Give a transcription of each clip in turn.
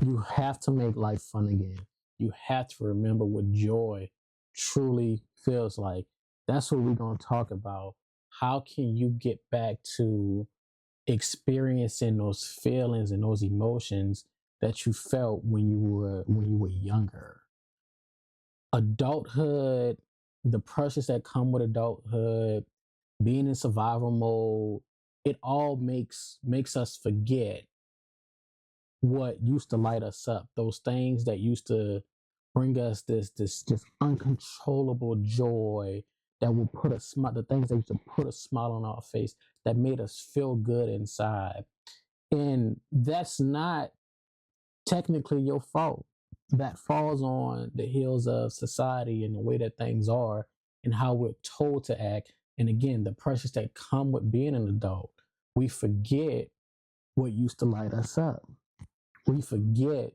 You have to make life fun again. You have to remember what joy truly feels like. That's what we're going to talk about. How can you get back to experiencing those feelings and those emotions that you felt when you were younger? Adulthood, the pressures that come with adulthood, being in survival mode, it all makes us forget what used to light us up, those things that used to bring us this just uncontrollable joy that will put a smile, the things that used to put a smile on our face, that made us feel good inside. And that's not technically your fault. That falls on the heels of society and the way that things are and how we're told to act. And again, the pressures that come with being an adult. We forget what used to light us up. We forget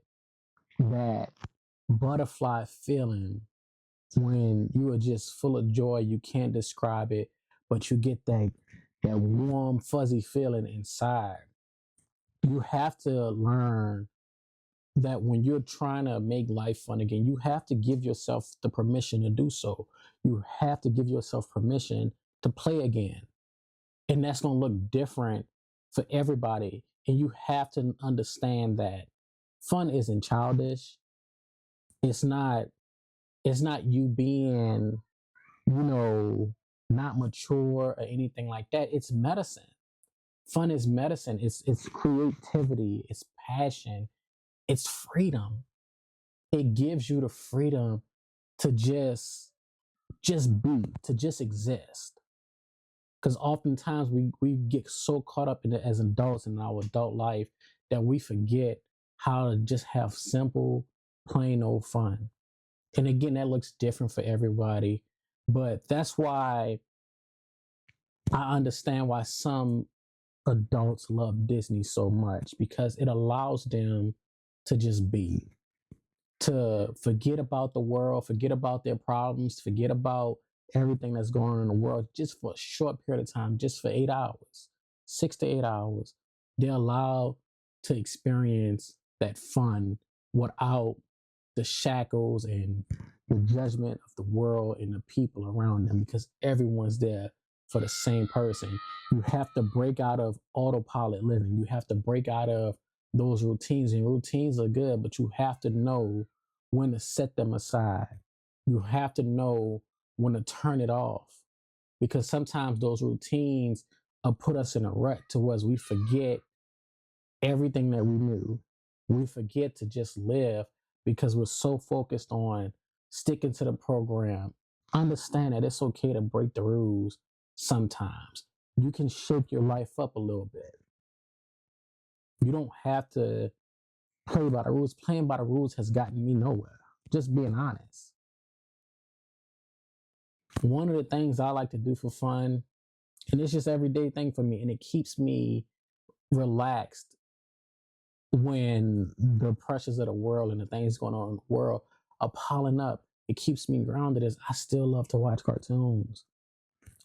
that butterfly feeling when you are just full of joy. You can't describe it, but you get that warm, fuzzy feeling inside. You have to learn that when you're trying to make life fun again, you have to give yourself the permission to do so. You have to give yourself permission to play again. And that's going to look different for everybody. And you have to understand that fun isn't childish. It's not it's not you being, you know, not mature or anything like that. It's medicine. Fun is medicine. It's creativity, it's passion, it's freedom. It gives you the freedom to just be, to just exist. Because oftentimes we get so caught up in it as adults in our adult life that we forget how to just have simple, plain old fun. And again, that looks different for everybody. But that's why I understand why some adults love Disney so much, because it allows them to just be, to forget about the world, forget about their problems, forget about everything that's going on in the world just for a short period of time, just for 8 hours, 6 to 8 hours. They're allowed to experience that fun without the shackles and the judgment of the world and the people around them, because everyone's there for the same person. You have to break out of autopilot living. You have to break out of those routines, and routines are good, but you have to know when to set them aside. You have to know when to turn it off, because sometimes those routines put us in a rut towards we forget everything that we knew. We forget to just live because we're so focused on sticking to the program. Understand that it's okay to break the rules sometimes. You can shake your life up a little bit. You don't have to play by the rules. Playing by the rules has gotten me nowhere. Just being honest. One of the things I like to do for fun, and it's just everyday thing for me, and it keeps me relaxed when the pressures of the world and the things going on in the world are piling up. It keeps me grounded. Is I still love to watch cartoons.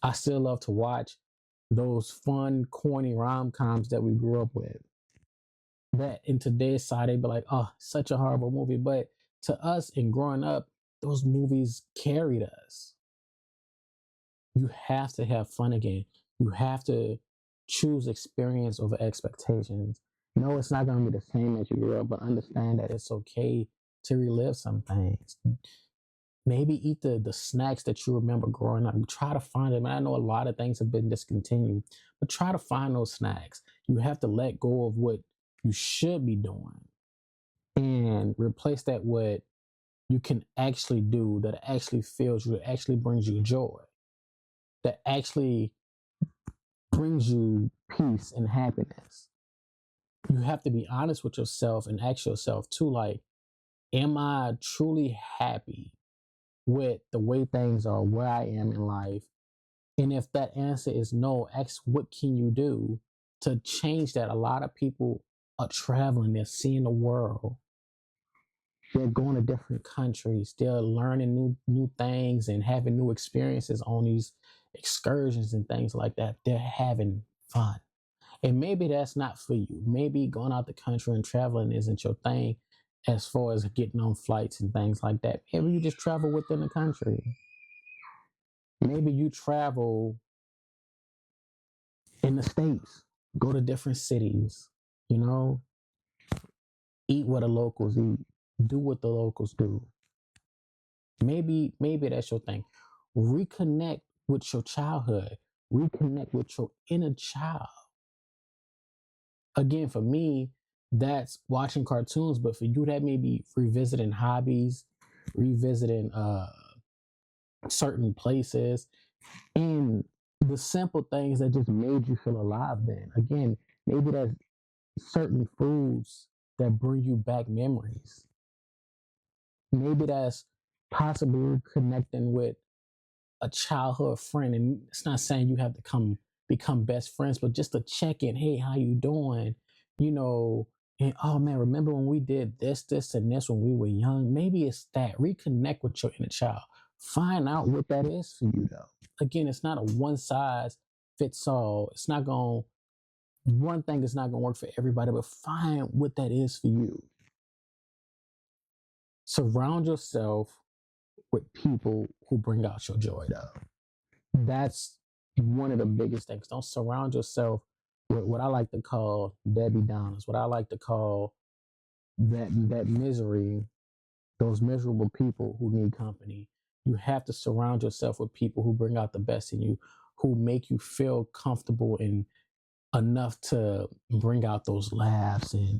I still love to watch those fun, corny rom-coms that we grew up with. That in today's side, they'd be like, oh, such a horrible movie. But to us, in growing up, those movies carried us. You have to have fun again. You have to choose experience over expectations. No, it's not going to be the same as you grew up, but understand that it's okay to relive some things. Maybe eat the snacks that you remember growing up. You try to find them. And I know a lot of things have been discontinued, but try to find those snacks. You have to let go of what you should be doing and replace that with you can actually do, that actually fills you, that actually brings you joy, that actually brings you peace and happiness. You have to be honest with yourself and ask yourself too, like, am I truly happy with the way things are, where I am in life? And if that answer is no, ask what can you do to change that. A lot of people are traveling, they're seeing the world, they're going to different countries, they're learning new things and having new experiences on these excursions and things like that. They're having fun. And maybe that's not for you. Maybe going out the country and traveling isn't your thing. as far as getting on flights and things like that. Maybe you just travel within the country. Maybe you travel in the States, go to different cities, you know, eat what the locals eat, do what the locals do. Maybe that's your thing. Reconnect with your childhood, reconnect with your inner child. Again, for me, that's watching cartoons, but for you, that may be revisiting hobbies, revisiting certain places, and the simple things that just made you feel alive then. Again, maybe that's certain foods that bring you back memories. Maybe that's possibly connecting with a childhood friend, and it's not saying you have to become best friends, but just to check in. Hey, how you doing? You know, and oh man, remember when we did this, and this when we were young? Maybe it's that. Reconnect with your inner child. Find out what that is for you, though. Again, it's not a one size fits all. It's not going. One thing is not going to work for everybody, but find what that is for you. Surround yourself with people who bring out your joy, though. That's one of the biggest things. Don't surround yourself with what I like to call Debbie Downers, what I like to call that misery, those miserable people who need company. You have to surround yourself with people who bring out the best in you, who make you feel comfortable and enough to bring out those laughs and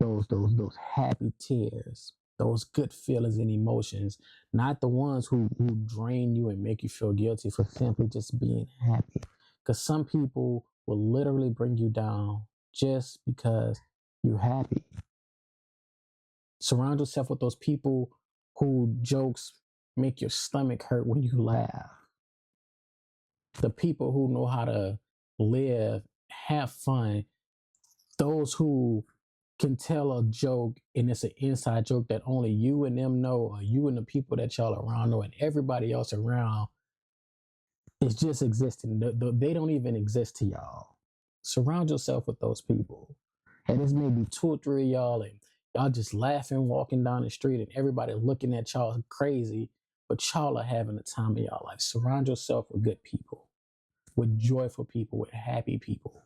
those happy tears, those good feelings and emotions, not the ones who drain you and make you feel guilty for simply just being happy. Because some people will literally bring you down just because you're happy. Surround yourself with those people who jokes make your stomach hurt when you laugh. The people who know how to live, have fun, those who can tell a joke and it's an inside joke that only you and them know, or you and the people that y'all around know, and everybody else around is just existing. They don't even exist to y'all. Surround yourself with those people. And this may be 2 or 3 of y'all, and y'all just laughing, walking down the street, and everybody looking at y'all crazy, but y'all are having the time of y'all life. Surround yourself with good people, with joyful people, with happy people.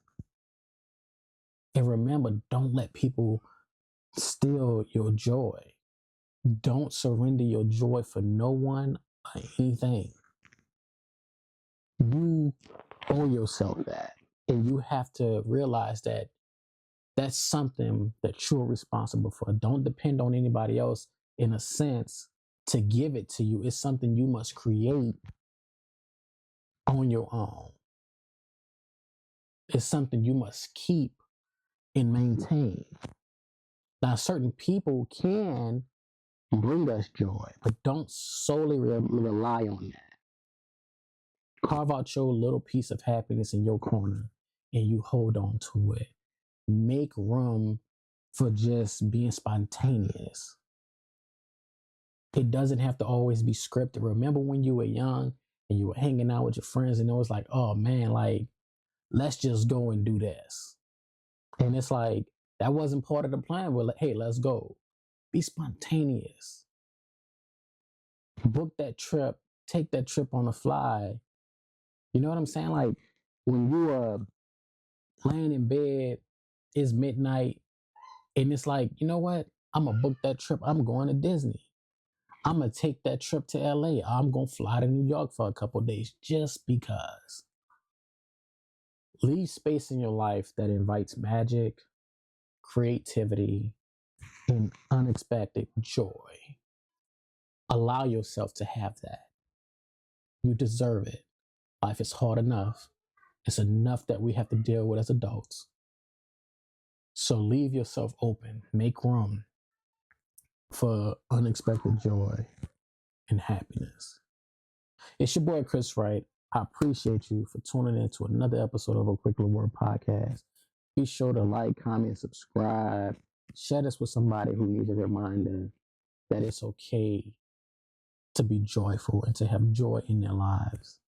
And remember, don't let people steal your joy. Don't surrender your joy for no one or anything. You owe yourself that. And you have to realize that that's something that you're responsible for. Don't depend on anybody else, in a sense, to give it to you. It's something you must create on your own. It's something you must keep and maintain. Now, certain people can bring us joy, but don't solely rely on that. Carve out your little piece of happiness in your corner and you hold on to it. Make room for just being spontaneous. It doesn't have to always be scripted. Remember when you were young and you were hanging out with your friends and it was like, oh man, like, let's just go and do this. And it's like, that wasn't part of the plan. We're like, hey, let's go. Be spontaneous. Book that trip. Take that trip on the fly. You know what I'm saying? Like, when you are laying in bed, it's midnight, and it's like, you know what? I'm going to book that trip. I'm going to Disney. I'm going to take that trip to LA. I'm going to fly to New York for a couple of days just because. Leave space in your life that invites magic, creativity, and unexpected joy. Allow yourself to have that. You deserve it. Life is hard enough. It's enough that we have to deal with as adults. So leave yourself open. Make room for unexpected joy and happiness. It's your boy, Chris Wright. I appreciate you for tuning in to another episode of A Quick Little Word Podcast. Be sure to like, comment, subscribe. Share this with somebody who needs a reminder that it's okay to be joyful and to have joy in their lives.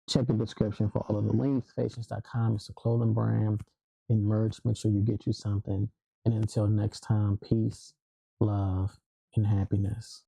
Check the description for all of the links. Facients.com is the clothing brand. And merch, make sure you get you something. And until next time, peace, love, and happiness.